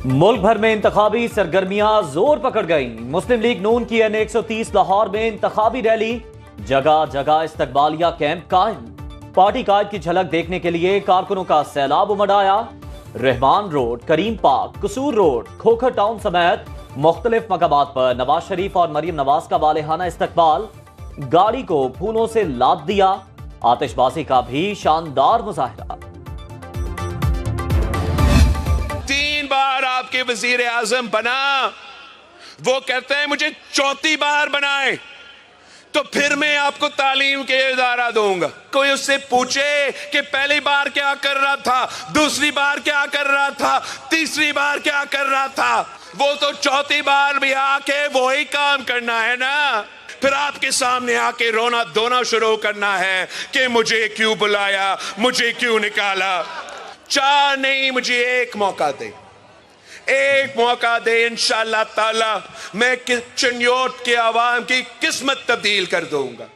मुल्क भर में इंतखाबी सरगर्मियां जोर पकड़ गई। मुस्लिम लीग नून की N 130 लाहौर में इंतखाबी रैली, जगह जगह इस्तकबालिया कैंप कायम। पार्टी कायद की झलक देखने के लिए कारकुनों का सैलाब उमड़ आया। रहमान रोड, करीम पार्क, कसूर रोड, खोखर टाउन समेत मुख्तलिफ मकामात पर नवाज शरीफ और मरियम नवाज का वालेहाना इस्तकबाल। गाड़ी को फूलों से लाद दिया। आतिशबाजी का भी शानदार मुजाहिरा। 3 बार आपके वजीर आजम बना, वो कहते हैं मुझे 4थी बार बनाए तो फिर मैं आपको तालीम के इदारा दूंगा। कोई उससे पूछे कि पहली बार क्या कर रहा था, दूसरी बार क्या कर रहा था, तीसरी बार क्या कर रहा था, वो तो 4थी बार भी आके वही काम करना है ना। फिर आपके सामने आके रोना धोना शुरू करना है कि मुझे क्यों बुलाया, मुझे क्यों निकाला। 4 नहीं, मुझे एक मौका दे, एक मौका दे। इंशाअल्लाह ताला मैं चिन्योट के आवाम की किस्मत तब्दील कर दूंगा।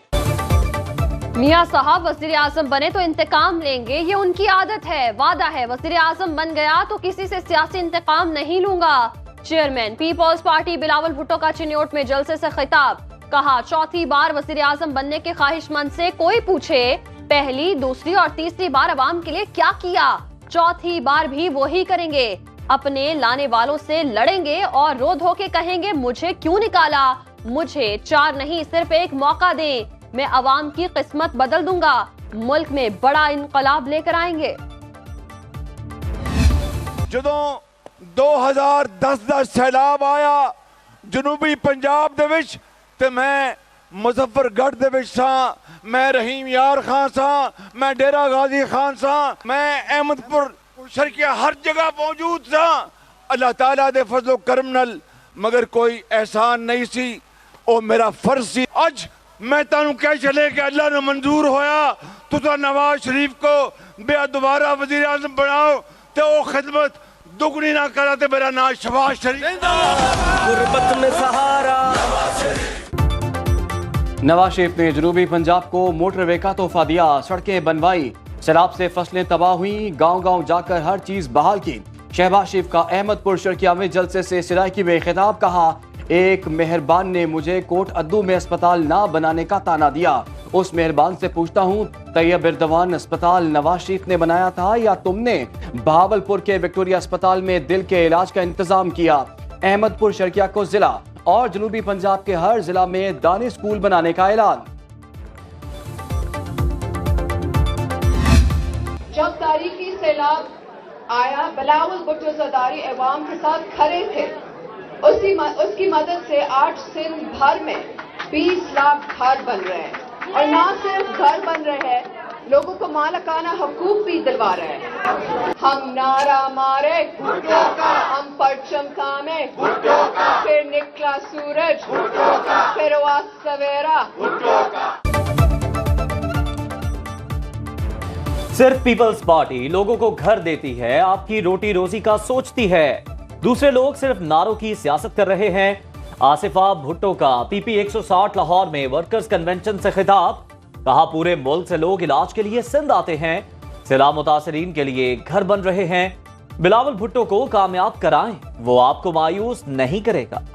मियां साहब वजीर आजम बने तो इंतकाम लेंगे, ये उनकी आदत है, वादा है। वजीर आजम बन गया तो किसी से सियासी इंतकाम नहीं लूंगा। चेयरमैन पीपल्स पार्टी बिलावल भुट्टो का चिन्योट में जलसे से खिताब। कहा 4थी बार वजीर आजम बनने के ख्वाहिशमंद से कोई पूछे पहली, दूसरी और तीसरी बार अवाम के लिए क्या किया, 4थी बार भी वही करेंगे। अपने लाने वालों से लड़ेंगे और रो धो के कहेंगे मुझे क्यों निकाला, मुझे 4 नहीं सिर्फ एक मौका दें, मैं अवाम की किस्मत बदल दूंगा, मुल्क में बड़ा इनकलाब लेकर आएंगे। ਜਦੋਂ 2010 ਦਾ ਸੈਲਾਬ ਆਇਆ ਜਨੂਬੀ ਪੰਜਾਬ ਦੇ ਵਿੱਚ ਤੇ ਮੈਂ ਮੁਜ਼ੱਫਰਗੜ੍ਹ ਦੇ ਵਿੱਚ ਸਾਂ, ਮੈਂ ਰਹੀਮ ਯਾਰ ਖਾਨ ਸਾਂ, ਮੈਂ ਡੇਰਾ ਗਾਜ਼ੀ ਖਾਨ ਸਾਂ, ਮੈਂ ਅਹਿਮਦਪੁਰ शर्किया हर जगह मौजूद था। अल्लाह ताला दे फजलो करम नल मगर कोई एहसान नहीं सी, ओ मेरा फर्ज सी। अज मैं तानू कह चले कि अल्लाह ने मंजूर होया तुसा नवाज शरीफ को बे दोबारा वजीर आजम बनाओ तो वो खिदमत दुगनी ना करा तो मेरा नाम शहबाज शरीफ। गुर्बत में सहारा। नवाज शरीफ ने जनूबी पंजाब को मोटरवे का तोहफा दिया, सड़कें बनवाई, सैलाब से फसलें तबाह हुई, गांव गांव जाकर हर चीज बहाल की। शहबाज शरीफ का अहमदपुर शर्किया में जलसे से सिराकी में खिताब। कहा एक मेहरबान ने मुझे कोट अद्दू में अस्पताल ना बनाने का ताना दिया, उस मेहरबान से पूछता हूँ तैयब इरदवान अस्पताल नवाज शरीफ ने बनाया था या तुमने बहावलपुर के विक्टोरिया अस्पताल में दिल के इलाज का इंतजाम किया। अहमदपुर शर्किया को जिला और जनूबी पंजाब के हर जिला में दानी स्कूल बनाने का ऐलान। जब तारीखी सैलाब आया बिलावल भुट्टो ज़रदारी अवाम के साथ खड़े थे, उसकी मदद से 8 सिंध भर में 20 लाख घर बन रहे हैं। और ना सिर्फ घर बन रहे हैं, लोगों को मालिकाना हकूक भी दिलवा रहे हैं। हम नारा मारे भुट्टो का, हम परचम थामे भुट्टो का, फिर निकला सूरज भुट्टो का, फिर हुआ सवेरा भुट्टो का। सिर्फ पीपल्स पार्टी लोगों को घर देती है, आपकी रोटी रोजी का सोचती है। दूसरे लोग सिर्फ नारों की सियासत कर रहे हैं। आसिफा भुट्टो का PP 160 लाहौर में वर्कर्स कन्वेंशन से खिताब। कहा पूरे मुल्क से लोग इलाज के लिए सिंध आते हैं, सैलाब मुतासरीन के लिए घर बन रहे हैं। बिलावल भुट्टो को कामयाब कराएं, वो आपको मायूस नहीं करेगा।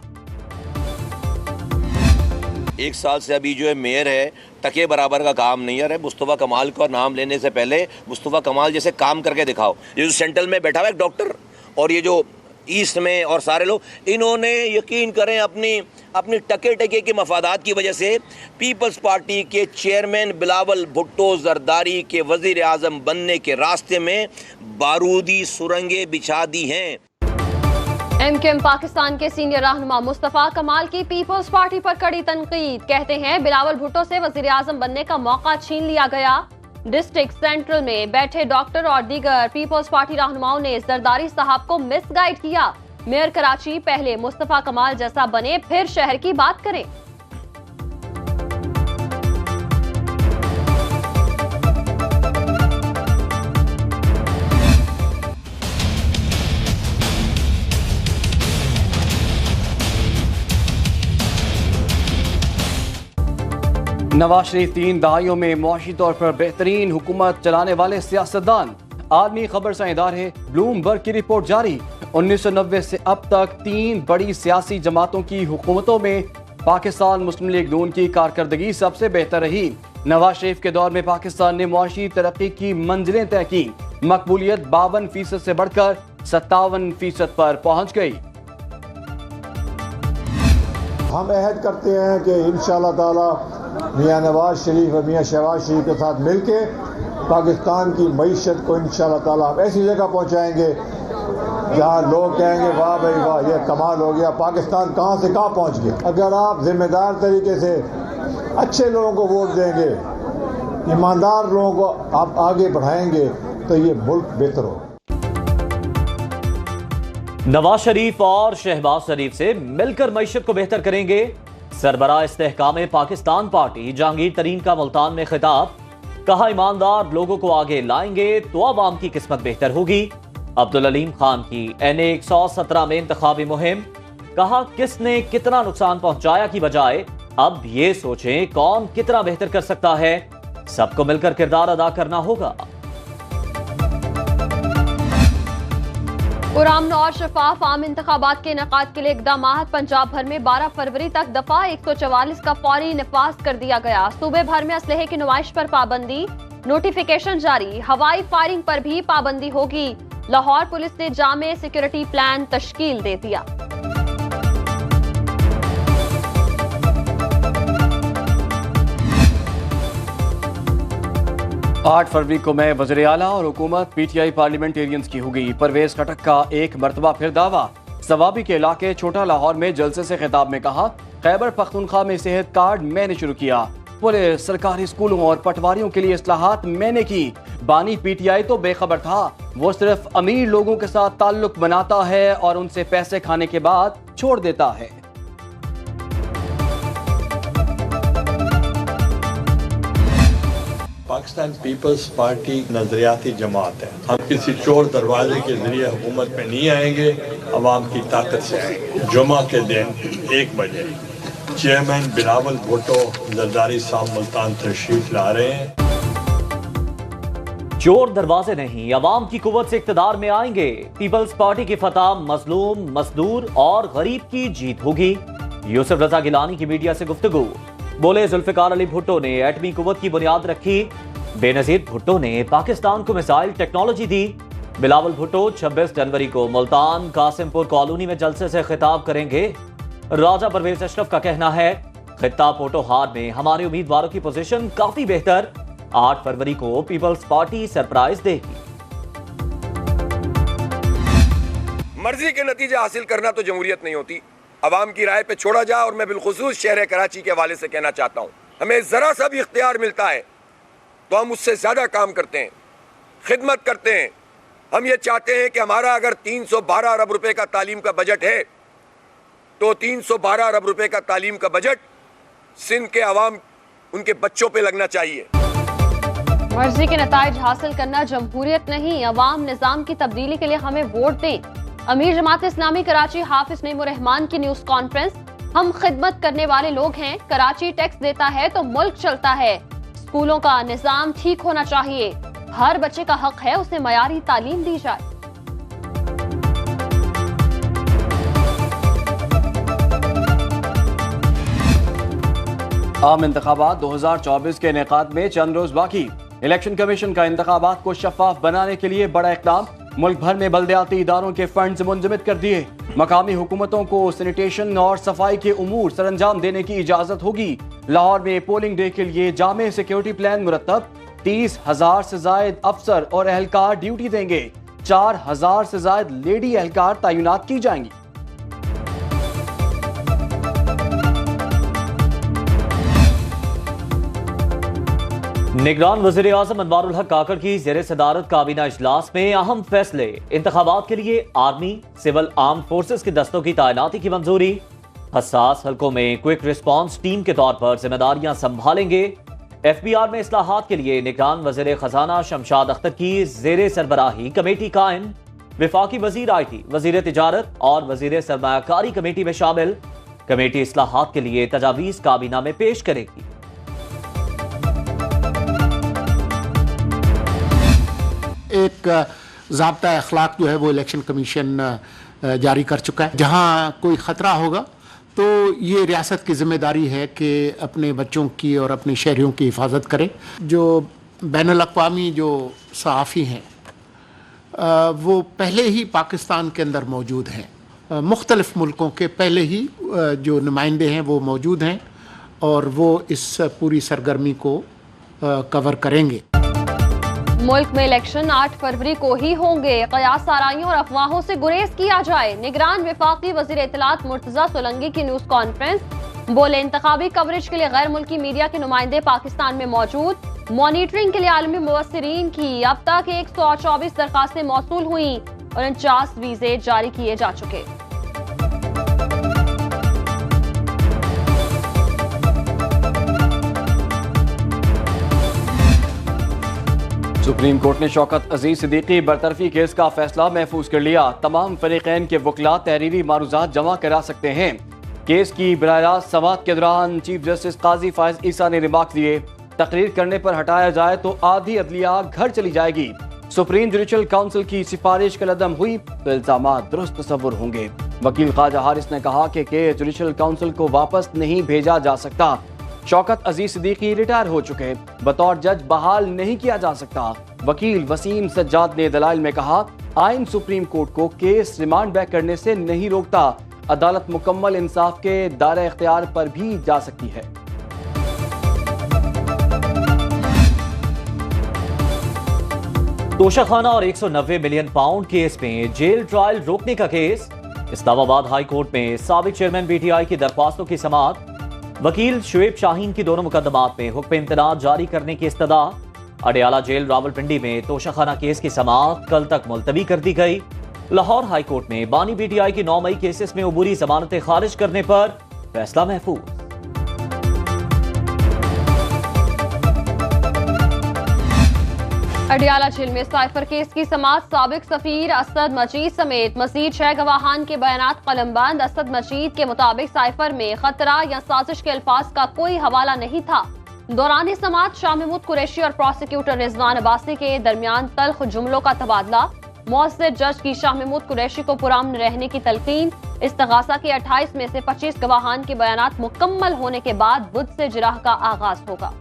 1 साल से अभी जो है मेयर है, टके बराबर का काम नहीं है। मुस्तफ़ा कमाल का नाम लेने से पहले मुस्तफ़ा कमाल जैसे काम करके दिखाओ। ये जो सेंट्रल में बैठा हुआ है डॉक्टर और ये जो ईस्ट में और सारे लोग, इन्होंने यकीन करें अपनी टके के मफादात की वजह से पीपल्स पार्टी के चेयरमैन बिलावल भुट्टो ज़रदारी के वज़ीर आज़म बनने के रास्ते में बारूदी सुरंगें बिछा दी हैं। MKM पाकिस्तान के सीनियर रहनुमा मुस्तफा कमाल की पीपल्स पार्टी पर कड़ी तनकीद। कहते हैं बिलावल भुट्टो से वजीर आजम बनने का मौका छीन लिया गया। डिस्ट्रिक्ट सेंट्रल में बैठे डॉक्टर और दीगर पीपल्स पार्टी रहनुमाओं ने जरदारी साहब को मिसगाइड किया। मेयर कराची पहले मुस्तफा कमाल जैसा बने फिर शहर की बात करें। नवाज शरीफ 3 दहाइयों में मुआशी तौर पर बेहतरीन हुकूमत चलाने वाले सियासतदान। आदमी खबर सा इदार है, ब्लूमबर्ग की रिपोर्ट जारी। 1990 से अब तक 3 बड़ी सियासी जमातों की हुकूमतों में पाकिस्तान मुस्लिम लीग नून की कारकर्दगी सबसे बेहतर रही। नवाज शरीफ के दौर में पाकिस्तान ने मुआशी तरक्की की मंजिलें तय की। मकबूलियत 52% से बढ़कर 57% पर पहुंच गई। हम अहद करते हैं कि इंशाअल्लाह ताला मियां नवाज शरीफ और मियां शहबाज शरीफ के साथ मिलके पाकिस्तान की मईशत को इंशाअल्लाह ताला हम ऐसी जगह पहुंचाएंगे जहां लोग कहेंगे वाह भाई वाह, ये कमाल हो गया, पाकिस्तान कहां से कहां पहुंच गया। अगर आप जिम्मेदार तरीके से अच्छे लोगों को वोट देंगे, ईमानदार लोगों को आप आगे बढ़ाएंगे तो ये मुल्क बेहतर होगा। नवाज शरीफ और शहबाज शरीफ से मिलकर मईशत को बेहतर करेंगे। सरबराह इस्तेहकाम पाकिस्तान पार्टी जहांगीर तरीन का मुल्तान में खिताब। कहा, ईमानदार लोगों को आगे लाएंगे तो आवाम की किस्मत बेहतर होगी। अब्दुल अलीम खान की NA 117 में इंतखाबी मुहिम। कहा, किसने कितना नुकसान पहुंचाया की बजाय अब ये सोचें कौन कितना बेहतर कर सकता है। सबको मिलकर किरदार अदा करना होगा। पुरअमन और शफाफ आम इंतखाबात के इनेकाद के लिए इक़दामात। पंजाब भर में 12 फरवरी तक दफा 144 का फौरी नफाज कर दिया गया। सूबे भर में असलहे की नुमाइश पर पाबंदी। नोटिफिकेशन जारी। हवाई फायरिंग पर भी पाबंदी होगी। लाहौर पुलिस ने जामे सिक्योरिटी प्लान तश्कील दे दिया। 8 फरवरी को मैं वज़ीर आला और हुकूमत PTI पार्लियामेंटेरियंस की होगी। परवेज खटक का एक मरतबा फिर दावा। सवाबी के इलाके छोटा लाहौर में जलसे से खिताब में कहा, खैबर पख्तूनख्वा में सेहत कार्ड मैंने शुरू किया। पूरे सरकारी स्कूलों और पटवारियों के लिए इस्लाहात मैंने की। बानी PTI तो बेखबर था, वो सिर्फ अमीर लोगों के साथ ताल्लुक बनाता है और उनसे पैसे खाने के बाद छोड़ देता है। पाकिस्तान पीपल्स पार्टी नजरियाती जमात है। हम किसी चोर दरवाजे के जरिए हुकूमत में नहीं आएंगे, अवाम की ताकत से आएंगे। जुमा के दिन 1 बजे चेयरमैन बिलावल भुट्टो जरदारी साहब मुल्तान तशरीफ ला रहे हैं। चोर दरवाजे नहीं, अवाम की कुव्वत से इक्तदार में आएंगे। पीपल्स पार्टी की फतह मजलूम, मजदूर और गरीब की जीत होगी। यूसुफ रजा गिलानी की मीडिया से गुफ्तगू। बोले, जुल्फिकार अली भुट्टो ने एटमी कुव्वत की बुनियाद रखी। बेनजीर भुट्टो ने पाकिस्तान को मिसाइल टेक्नोलॉजी दी। बिलावल भुट्टो 26 जनवरी को मुल्तान कासिमपुर कॉलोनी में जलसे से खिताब करेंगे। राजा परवेज अशरफ का कहना है, खित्ता पोटोहार में हमारे उम्मीदवारों की पोजीशन काफी बेहतर। 8 फरवरी को पीपल्स पार्टी सरप्राइज देगी। मर्जी के नतीजे हासिल करना तो जमहूरियत नहीं होती, अवाम की राय पे छोड़ा जाए। और मैं बिलखुसूस शहर कराची के हवाले से कहना चाहता हूँ, हमें जरा सा भी इख्तियार मिलता है तो हम उससे ज्यादा काम करते हैं, खिदमत करते हैं। हम ये चाहते हैं कि हमारा अगर 312 अरब रुपए का तालीम का बजट है तो 312 अरब रुपए का तालीम का बजट सिंध के अवाम, उनके बच्चों पे लगना चाहिए। मर्जी के नताइज हासिल करना जमहूरियत नहीं, अवाम निजाम की तब्दीली के लिए हमें वोट दें। अमीर जमात इस्लामी कराची हाफिज नईमुर रहमान की न्यूज कॉन्फ्रेंस। हम खिदमत करने वाले लोग हैं। कराची टैक्स देता है तो मुल्क चलता है। स्कूलों का निजाम ठीक होना चाहिए। हर बच्चे का हक है उसे मयारी तालीम दी जाए। आम इंतखाबात 2024 के इनेकाद में चंद रोज बाकी। इलेक्शन कमीशन का इंतखाबात को शफाफ बनाने के लिए बड़ा इक़दाम। मुल्क भर में बल्दियाती इदारों के फंड्स मुंजमद कर दिए। मकामी हुकूमतों को सैनिटेशन और सफाई के उमूर सरंजाम देने की इजाजत होगी। लाहौर में पोलिंग डे के लिए जामे सिक्योरिटी प्लान मुरतब। 30,000 से जायद अफसर और एहलकार ड्यूटी देंगे। 4,000 से जायद लेडी एहलकार तैनात की जाएंगी। निगरान वज़ीर आज़म अनवारुल हक काकड़ की ज़ेरे सदारत काबीना इजलास में अहम फैसले। इंतखाबात के लिए आर्मी, सिविल आर्म फोर्सेस के दस्तों की तैनाती की मंजूरी। हसास हल्कों में क्विक रिस्पॉन्स टीम के तौर पर जिम्मेदारियां संभालेंगे। FBR में इस्लाहात के लिए निगरान वज़ीर खजाना शमशाद अख्तर की ज़ेरे सरबराही कमेटी कायम। विफाकी वज़ीर IT, वज़ीर तिजारत और वज़ीर सरमायाकारी कमेटी में शामिल। कमेटी इस्लाहात के लिए तजावीज़ काबीना में पेश करेगी। एक ज़ाब्ता अखलाक जो है वो इलेक्शन कमीशन जारी कर चुका है। जहां कोई ख़तरा होगा तो ये रियासत की जिम्मेदारी है कि अपने बच्चों की और अपने शहरियों की हिफाजत करें। जो बैनुल अक़वामी जो सहाफ़ी हैं वो पहले ही पाकिस्तान के अंदर मौजूद हैं। मुख्तलिफ़ मुल्कों के पहले ही जो नुमाइंदे हैं वो मौजूद हैं और वो इस पूरी सरगर्मी को कवर करेंगे। मुल्क में इलेक्शन 8 फरवरी को ही होंगे। कयास आराइयों और अफवाहों से गुरेज किया जाए। निगरान वफाकी वज़ीर इत्तलात मुर्तज़ा सोलंकी की न्यूज़ कॉन्फ्रेंस। बोले, इंतखाबी कवरेज के लिए गैर मुल्की मीडिया के नुमाइंदे पाकिस्तान में मौजूद। मॉनिटरिंग के लिए आलमी मुबस्सिरीन की अब तक 124 दरखास्तें मौसूल हुई और 49 वीजे जारी किए जा चुके। सुप्रीम कोर्ट ने शौकत अजीज सिद्दीकी बरतरफी केस का फैसला महफूज कर लिया। तमाम फरीकैन के वकला तहरीरी मारूजात जमा करा सकते हैं। केस की बराह रास्त समाअत के दौरान चीफ जस्टिस काजी फायज ईसा ने रिमार्क दिए, तकरीर करने पर हटाया जाए तो आधी अदलिया घर चली जाएगी। सुप्रीम जुडिशल काउंसिल की सिफारिश कलअदम हुई तो इल्जामात दुरुस्त तस्वुर होंगे। वकील ख्वाजा हारिस ने कहा कि जुडिशल काउंसिल को वापस नहीं भेजा जा सकता। शौकत अजीज सिद्दीकी रिटायर हो चुके, बतौर जज बहाल नहीं किया जा सकता। वकील वसीम सज्जाद ने दलाइल में कहा, आइन सुप्रीम कोर्ट को केस रिमांड बैक करने से नहीं रोकता। अदालत मुकम्मल इंसाफ के दायरे इख्तियार पर भी जा सकती है। तोशाखाना और 190 मिलियन पाउंड केस में जेल ट्रायल रोकने का केस। इस्लामाबाद हाई कोर्ट में साबिक चेयरमैन पीटीआई की दरख्वास्तों की समाअत। वकील शुएब शाहीन की दोनों मुकदमात में हुक्म इम्तनाअ जारी करने की इस्तदा। अडयाला जेल रावलपिंडी में तोशाखाना केस की समाअत कल तक मुलतवी कर दी गई। लाहौर हाई कोर्ट में बानी पीटीआई की 9 मई केसेस में अबूरी जमानतें खारिज करने पर फैसला महफूज। अडयाला जेल में साइफर केस की समाअत। साबिक सफीर असद मजीद समेत मजीद 6 गवाहान के बयानात कलमबंद। असद मजीद के मुताबिक साइफर में खतरा या साजिश के अल्फाज का कोई हवाला नहीं था। दौरान समाअत शाह महमूद कुरैशी और प्रोसिक्यूटर रिजवान अब्बासी के दरमियान तल्ख जुमलों का तबादला। मुअस्सिर जज की शाह महमूद कुरैशी को पुरअमन रहने की तलकीन। इस्तगासा के 28 में से 25 गवाहान के बयानात मुकम्मल होने के बाद बुध से जिराह का आगाज होगा।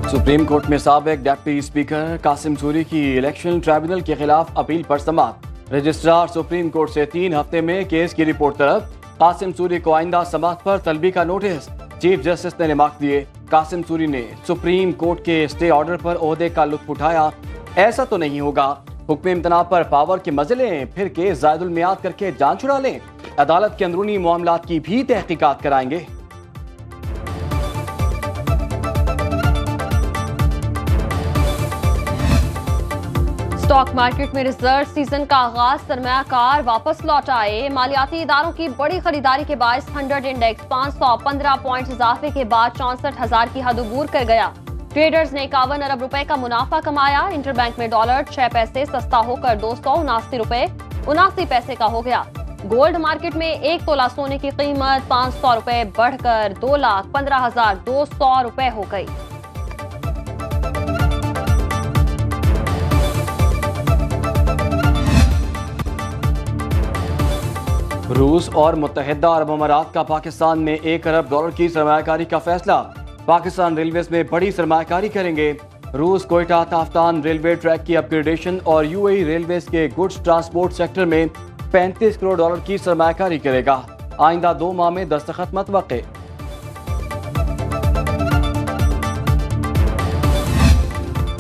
सुप्रीम कोर्ट में साबिक डिप्टी स्पीकर कासिम सूरी की इलेक्शन ट्राइब्यूनल के खिलाफ अपील पर समाअत। रजिस्ट्रार सुप्रीम कोर्ट से 3 हफ्ते में केस की रिपोर्ट तलब। कासिम सूरी को आइंदा समाअत पर तलबी का नोटिस। चीफ जस्टिस ने रिमार्क दिए, कासिम सूरी ने सुप्रीम कोर्ट के स्टे ऑर्डर पर ओहदे का लुत्फ उठाया। ऐसा तो नहीं होगा, हुक्म इम्तना पर पावर के मजे लें, फिर केस जायदुल मियाद करके जान छुड़ा लें। अदालत के अंदरूनी मामलात की भी तहकीकात कराएंगे। स्टॉक मार्केट में रिजर्व सीजन का आगाज। सरमायाकार वापस लौट आए। मालियाती इदारों की बड़ी खरीदारी के बाद 100 इंडेक्स 515 पॉइंट इजाफे के बाद 64,000 की हद अबूर कर गया। ट्रेडर्स ने 51 अरब रुपए का मुनाफा कमाया। इंटरबैंक में डॉलर 6 पैसे सस्ता होकर 279 रुपए 79 पैसे का हो गया। गोल्ड मार्केट में 1 तोला सोने की कीमत 500 रुपए बढ़कर 2,15,200 रुपए हो गई। रूस और मुत्तहिदा अरब अमारात का पाकिस्तान में 1 अरब डॉलर की सरमायाकारी का फैसला। पाकिस्तान रेलवेज में बड़ी सरमायाकारी करेंगे। रूस कोयटा ताफ्तान रेलवे ट्रैक की अपग्रेडेशन और यूएई रेलवेज के गुड्स ट्रांसपोर्ट सेक्टर में 35 करोड़ डॉलर की सरमायाकारी करेगा। आइंदा 2 माह में दस्तखत मतवक्के।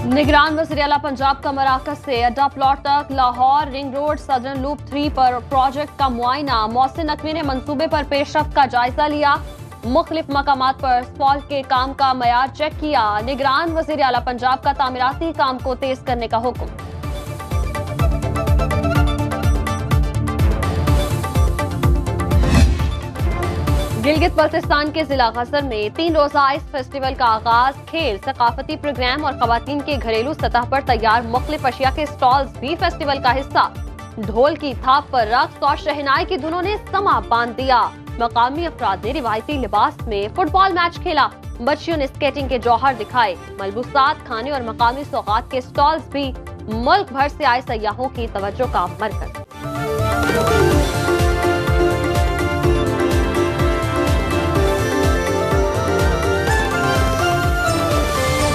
निगरान वज़ीर आला पंजाब का मराकज से अड्डा प्लॉट तक Lahore ring road southern loop 3 पर प्रोजेक्ट का मुआयना। मोहसिन नकवी ने मंसूबे पर पेशरफ्त का जायजा लिया। मुख्तलिफ मकामात पर स्पॉल्ट के काम का मयार चेक किया। निगरान वज़ीर आला पंजाब का तामीराती काम को तेज करने का हुक्म। गिलगित बल्तिस्तान के जिला गजर में 3 रोजा आइस फेस्टिवल का आगाज। खेल, सकाफती प्रोग्राम और खवातीन के घरेलू सतह पर तैयार मुख्तलिफ अशिया के स्टॉल्स भी फेस्टिवल का हिस्सा। ढोल की थाप पर रक्स और शहनाई की धुनों ने समा बांध दिया। मकामी अफराद ने रिवायती लिबास में फुटबॉल मैच खेला। बच्चियों ने स्केटिंग के जौहर दिखाए। मलबूसात, खाने और मकामी सौगात के स्टॉल्स भी मुल्क भर से आए सयाहों की तवज्जो का मरकज।